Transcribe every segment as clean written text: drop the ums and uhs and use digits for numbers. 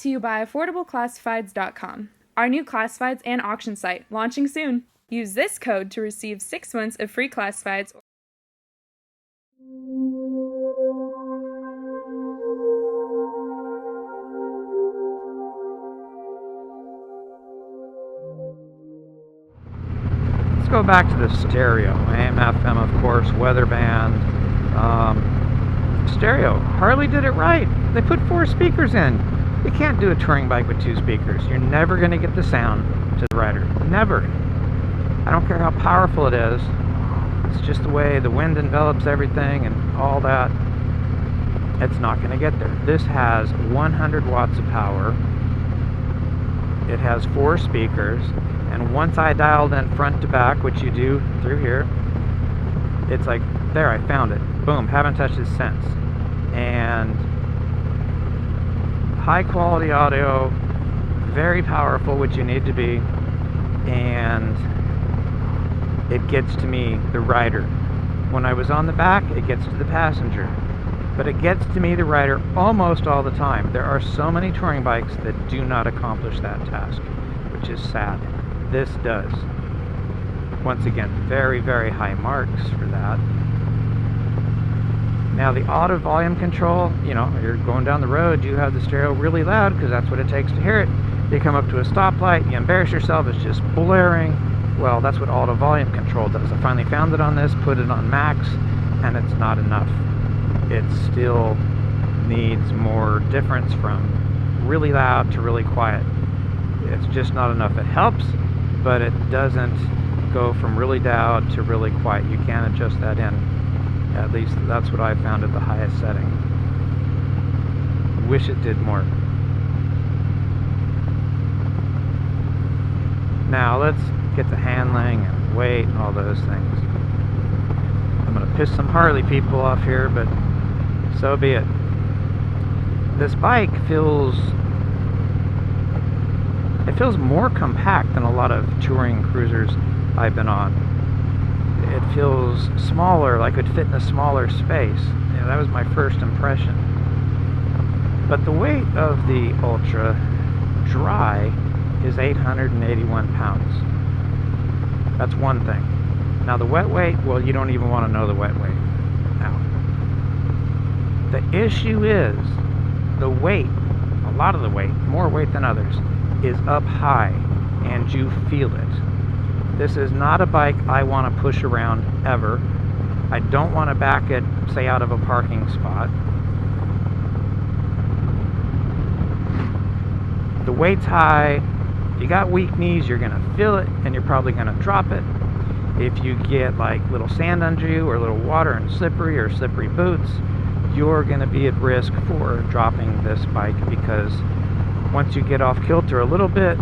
to you by AffordableClassifieds.com, our new classifieds and auction site, launching soon. Use this code to receive 6 months of free classifieds. Let's go back to the stereo. AM, FM, of course, weather band. Stereo. Harley did it right. They put 4 speakers in. You can't do a touring bike with 2 speakers. You're never going to get the sound to the rider. Never. I don't care how powerful it is. It's just the way the wind envelops everything and all that. It's not going to get there. This has 100 watts of power. It has 4 speakers. And once I dialed in front to back, which you do through here, it's like, there, I found it. Boom, haven't touched it since. And high quality audio, very powerful, which you need to be, and it gets to me, the rider. When I was on the back, it gets to the passenger. But it gets to me, the rider, almost all the time. There are so many touring bikes that do not accomplish that task, which is sad. This does. Once again, very, very high marks for that. Now the auto volume control, you know, you're going down the road, you have the stereo really loud because that's what it takes to hear it. You come up to a stoplight, you embarrass yourself, it's just blaring. Well, that's what auto volume control does. I finally found it on this, put it on max, and it's not enough. It still needs more difference from really loud to really quiet. It's just not enough. It helps, but it doesn't go from really loud to really quiet. You can't adjust that in. At least that's what I found at the highest setting. Wish it did more. Now let's get to handling and weight and all those things. I'm going to piss some Harley people off here, but so be it. This bike feels more compact than a lot of touring cruisers I've been on. It feels smaller, like it would fit in a smaller space. Yeah, that was my first impression. But the weight of the Ultra dry is 881 pounds. That's one thing. Now the wet weight, well, you don't even want to know the wet weight. Now, the issue is the weight, a lot of the weight, more weight than others, is up high, and you feel it. This is not a bike I want to push around ever. I don't want to back it, say, out of a parking spot. The weight's high. If you got weak knees, you're going to feel it, and you're probably going to drop it. If you get like little sand under you, or little water and slippery, or slippery boots, you're going to be at risk for dropping this bike, because once you get off kilter a little bit,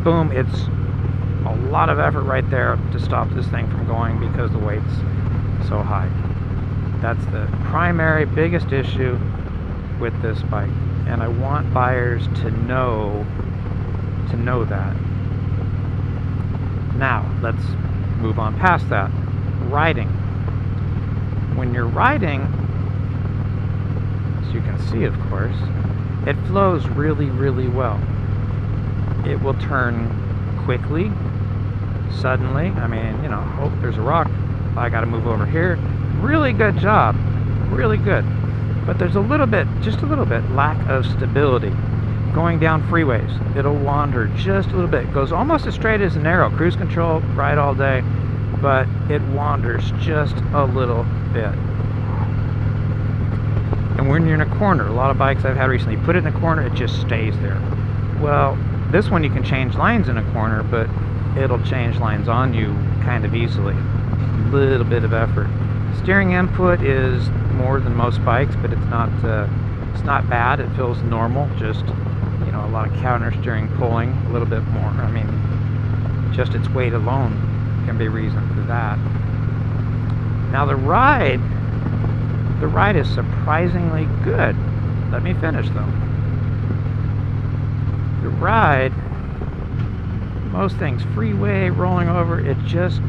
boom, it's a lot of effort right there to stop this thing from going because the weight's so high. That's the primary biggest issue with this bike, and I want buyers to know that. Now let's move on past that. Riding. When you're riding, as you can see, of course, it flows really, really well. It will turn quickly, suddenly. I mean, you know, oh, there's a rock, I gotta move over here. Really good job, really good. But there's a little bit, just a little bit, lack of stability. Going down freeways, it'll wander just a little bit. It goes almost as straight as an arrow. Cruise control, ride all day, but it wanders just a little bit. And when you're in a corner, a lot of bikes I've had recently, put it in a corner, it just stays there. Well, this one you can change lanes in a corner, but it'll change lines on you kind of easily. A little bit of effort. Steering input is more than most bikes, but it's not bad. It feels normal. Just, you know, a lot of counter steering, pulling a little bit more. I mean, just its weight alone can be a reason for that. Now the ride is surprisingly good. Let me finish though. The ride, most things, freeway, rolling over, it just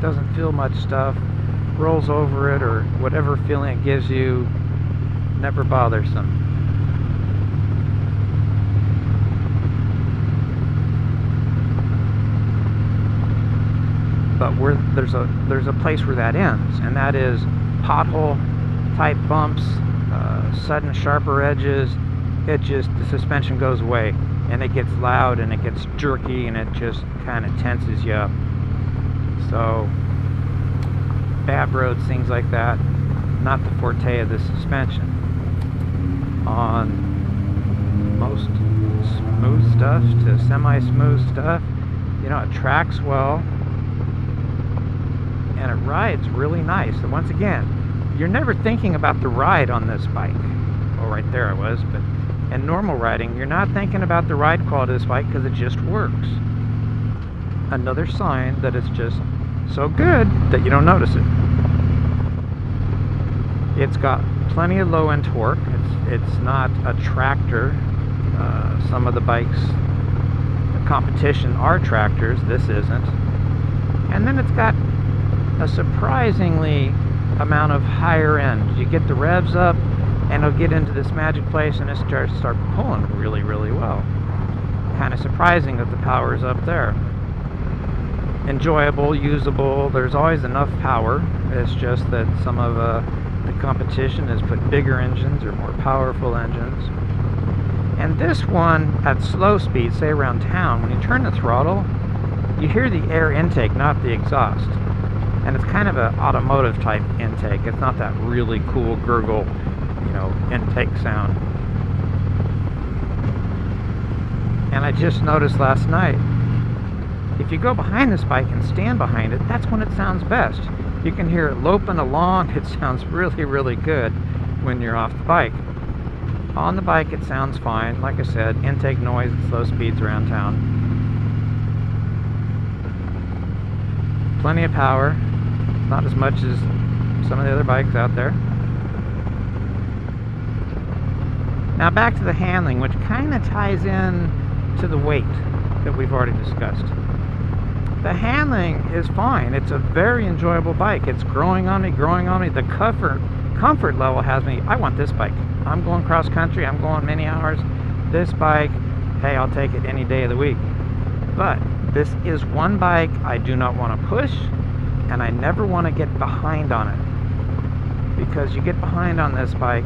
doesn't feel much stuff. Rolls over it, or whatever feeling it gives you, never bothersome. but there's a place where that ends, and that is pothole type bumps, sudden sharper edges. The suspension goes away, and it gets loud, and it gets jerky, and it just kind of tenses you up. So bad roads, things like that, not the forte of the suspension. On most smooth stuff to semi-smooth stuff, you know, it tracks well and it rides really nice. And once again, you're never thinking about the ride on this bike. Well, right there I was, but in normal riding, you're not thinking about the ride quality of this bike because it just works. Another sign that it's just so good that you don't notice it. It's got plenty of low end torque. It's not a tractor. Some of the bikes, the competition, are tractors. This isn't. And then it's got a surprisingly amount of higher end. You get the revs up, and it'll get into this magic place, and it starts pulling really, really well. Kind of surprising that the power is up there. Enjoyable, usable. There's always enough power. It's just that some of the competition has put bigger engines or more powerful engines. And this one, at slow speed, say around town, when you turn the throttle, you hear the air intake, not the exhaust. And it's kind of an automotive type intake. It's not that really cool gurgle, you know, intake sound. And I just noticed last night, if you go behind this bike and stand behind it, that's when it sounds best. You can hear it loping along. It sounds really, really good when you're off the bike. On the bike, it sounds fine. Like I said, intake noise at slow speeds around town. Plenty of power. Not as much as some of the other bikes out there. Now back to the handling, which kind of ties in to the weight that we've already discussed. The handling is fine. It's a very enjoyable bike. It's growing on me. The comfort level has me, I want this bike. I'm going cross country, I'm going many hours. This bike, hey, I'll take it any day of the week. But this is one bike I do not want to push, and I never want to get behind on it. Because you get behind on this bike,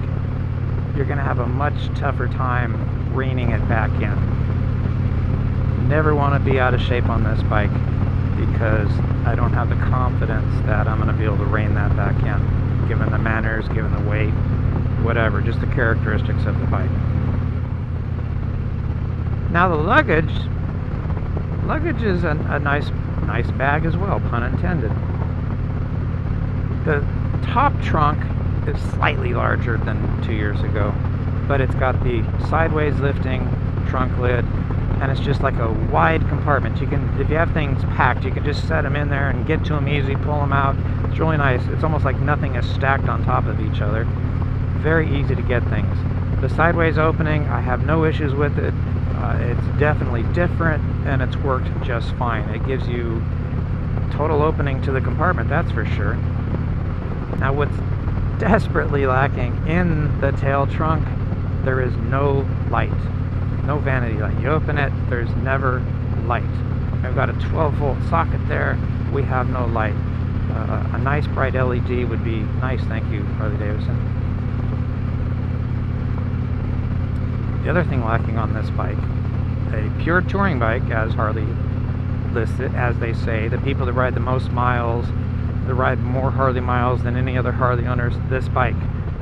you're going to have a much tougher time reining it back in. Never want to be out of shape on this bike, because I don't have the confidence that I'm going to be able to rein that back in, given the manners, given the weight, whatever, just the characteristics of the bike. Now the luggage is a nice bag as well, pun intended. The top trunk is slightly larger than 2 years ago, but it's got the sideways lifting trunk lid, and it's just like a wide compartment. You can, if you have things packed, you can just set them in there and get to them easy, pull them out. It's really nice. It's almost like nothing is stacked on top of each other. Very easy to get things. The sideways opening, I have no issues with it. It's definitely different, and it's worked just fine. It gives you total opening to the compartment, that's for sure. Now what's desperately lacking in the tail trunk, there is no light. No vanity light. You open it, there's never light. I've got a 12-volt socket there. We have no light. A nice bright LED would be nice, thank you, Harley-Davidson. The other thing lacking on this bike, a pure touring bike, as Harley lists it, as they say, the people that ride the most miles, that ride more Harley miles than any other Harley owners, this bike.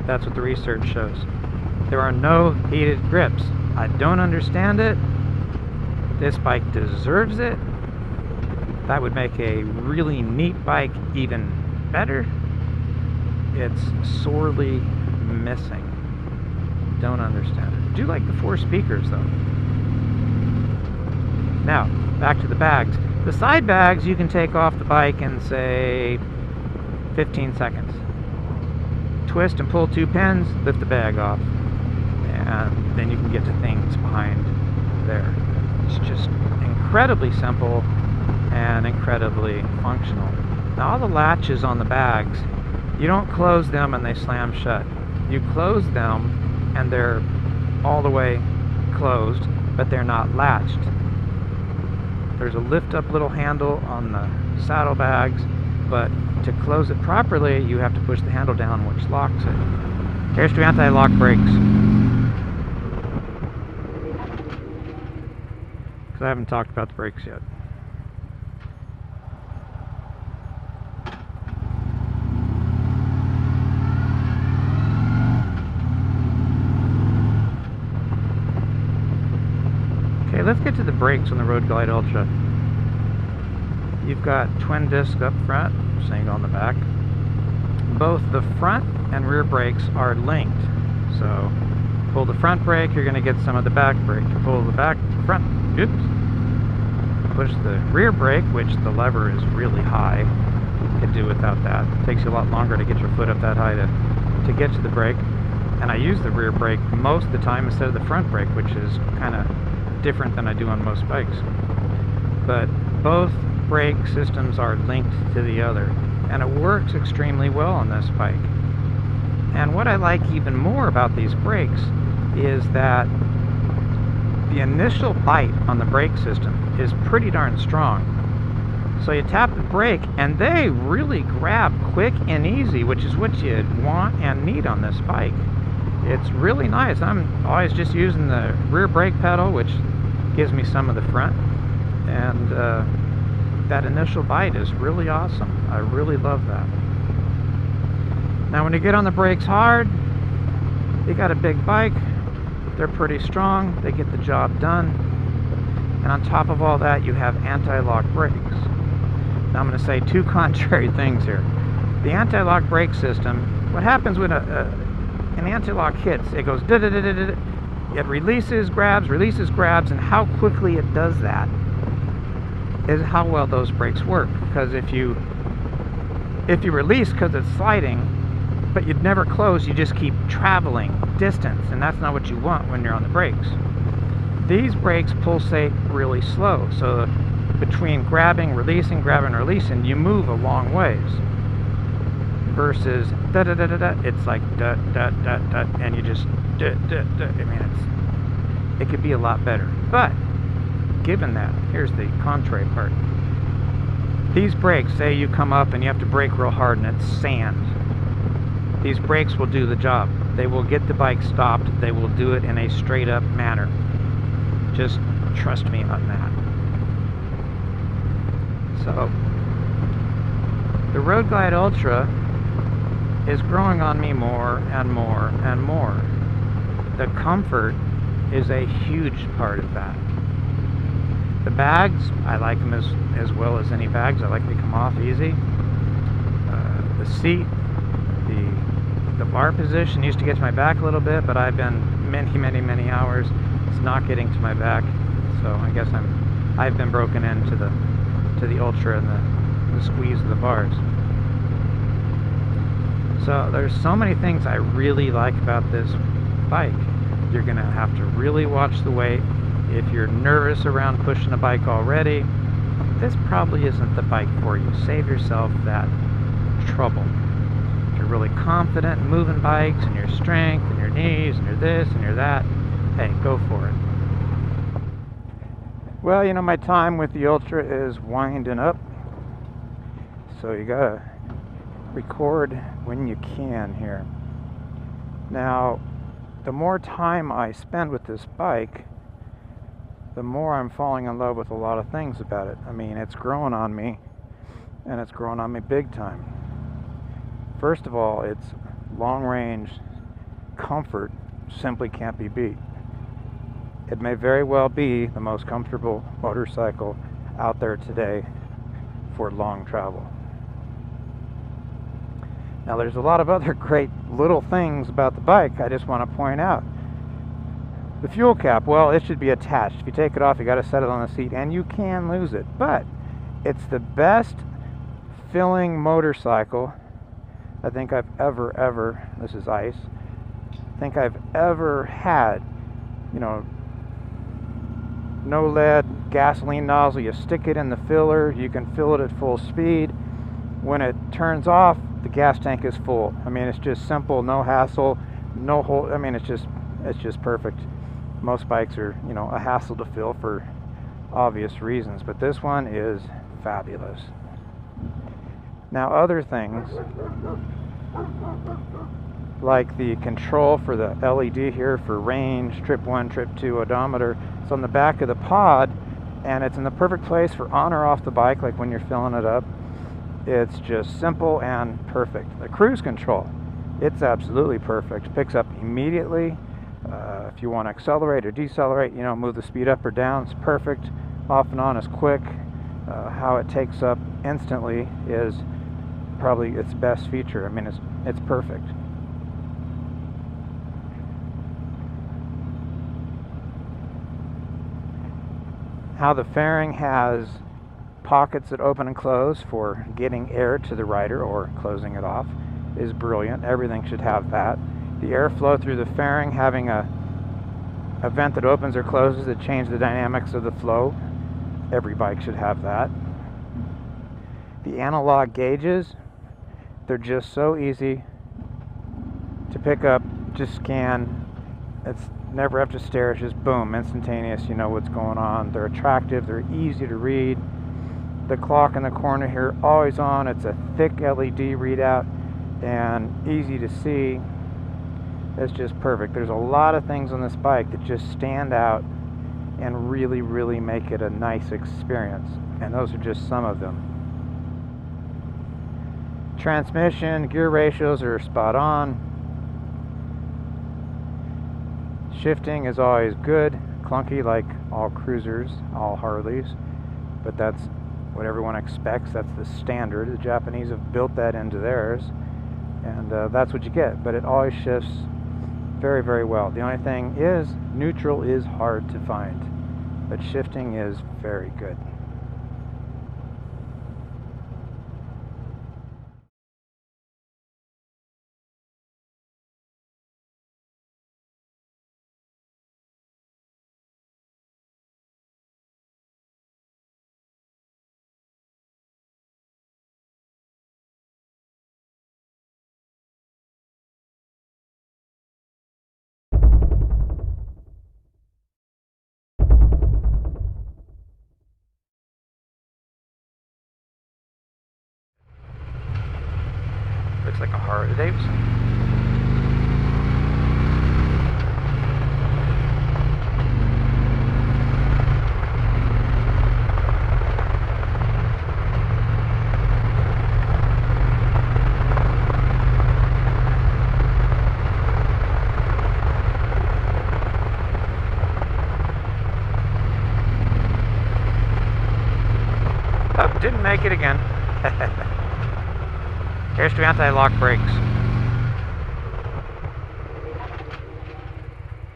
That's what the research shows. There are no heated grips. I don't understand it. This bike deserves it. That would make a really neat bike even better. It's sorely missing. Don't understand it. Do like the 4 speakers though. Now, back to the bags. The side bags you can take off the bike in, say, 15 seconds. Twist and pull 2 pins, lift the bag off, and then you can get to things behind there. It's just incredibly simple and incredibly functional. Now all the latches on the bags, you don't close them and they slam shut. You close them and they're all the way closed, but they're not latched. There's a lift up little handle on the saddlebags, but to close it properly, you have to push the handle down, which locks it. Here's two anti-lock brakes. Because I haven't talked about the brakes yet. Okay, let's get to the brakes on the Road Glide Ultra. You've got twin disc up front, single on the back. Both the front and rear brakes are linked. So, pull the front brake, you're going to get some of the back brake. Pull the front, oops. Push the rear brake, which the lever is really high. You could do without that. It takes you a lot longer to get your foot up that high to get to the brake. And I use the rear brake most of the time instead of the front brake, which is kind of different than I do on most bikes. But both brake systems are linked to the other, and it works extremely well on this bike. And what I like even more about these brakes is that the initial bite on the brake system is pretty darn strong. So you tap the brake and they really grab quick and easy, which is what you want and need on this bike. It's really nice. I'm always just using the rear brake pedal, which gives me some of the front, and that initial bite is really awesome. I really love that. Now when you get on the brakes hard, you got a big bike, they're pretty strong, they get the job done, and on top of all that you have anti-lock brakes. Now I'm going to say two contrary things here. The anti-lock brake system, what happens when an anti-lock hits, it goes da-da-da-da-da, it releases, grabs, and how quickly it does that is how well those brakes work. Because if you release because it's sliding, but you'd never close, you just keep traveling distance, and that's not what you want when you're on the brakes. These brakes pulsate really slow, so between grabbing, releasing, you move a long ways. Versus da da da da da, it's like da da da da, and you just da da da. I mean, it could be a lot better. But given that, here's the contrary part. These brakes, say you come up and you have to brake real hard and it's sand. These brakes will do the job. They will get the bike stopped. They will do it in a straight up manner. Just trust me on that. So, the Road Glide Ultra is growing on me more and more and more. The comfort is a huge part of that. The bags, I like them as well as any bags. I like they come off easy. The seat, the bar position used to get to my back a little bit, but I've been many hours. It's not getting to my back, so I guess I've been broken into the Ultra and the squeeze of the bars. So there's so many things I really like about this bike. You're gonna have to really watch the weight. If you're nervous around pushing a bike already, this probably isn't the bike for you. Save yourself that trouble. If you're really confident in moving bikes and your strength and your knees and your this and your that, hey, go for it. Well, you know, my time with the Ultra is winding up, so you gotta record when you can here. Now, the more time I spend with this bike, the more I'm falling in love with a lot of things about it. I mean, it's growing on me, and it's growing on me big time. First of all, its long range comfort simply can't be beat. It may very well be the most comfortable motorcycle out there today for long travel. Now, there's a lot of other great little things about the bike I just want to point out. The fuel cap, well, it should be attached. If you take it off, you got to set it on the seat, and you can lose it. But it's the best filling motorcycle I think I've ever, this is ice, think I've ever had. You know, no lead, gasoline nozzle, you stick it in the filler, you can fill it at full speed. When it turns off, the gas tank is full. I mean, it's just simple, no hassle, no hole. I mean, it's just perfect. Most bikes are, you know, a hassle to fill for obvious reasons, but this one is fabulous. Now, other things like the control for the LED here for range, trip 1, trip 2 odometer, it's on the back of the pod, and it's in the perfect place for on or off the bike, like when you're filling it up. It's just simple and perfect. The cruise control, it's absolutely perfect. Picks up immediately. If you want to accelerate or decelerate, move the speed up or down, it's perfect. Off and on is quick. How it takes up instantly is probably its best feature. I mean, it's perfect. How the fairing has pockets that open and close for getting air to the rider or closing it off is brilliant. Everything should have that. The airflow through the fairing having a vent that opens or closes that changes the dynamics of the flow. Every bike should have that. The analog gauges, they're just so easy to pick up, just scan. It's never have to stare, it's just boom, instantaneous, you know what's going on. They're attractive, they're easy to read. The clock in the corner here, always on. It's a thick LED readout and easy to see. It's just perfect. There's a lot of things on this bike that just stand out and really, really make it a nice experience. And those are just some of them. Transmission, gear ratios are spot on. Shifting is always good. Clunky like all cruisers, all Harleys. But that's what everyone expects. That's the standard. The Japanese have built that into theirs. And that's what you get. But it always shifts very, very well. The only thing is, neutral is hard to find. But shifting is very good. Looks like a Harley-Davidson. Oh, didn't make it again. Here's to anti-lock brakes.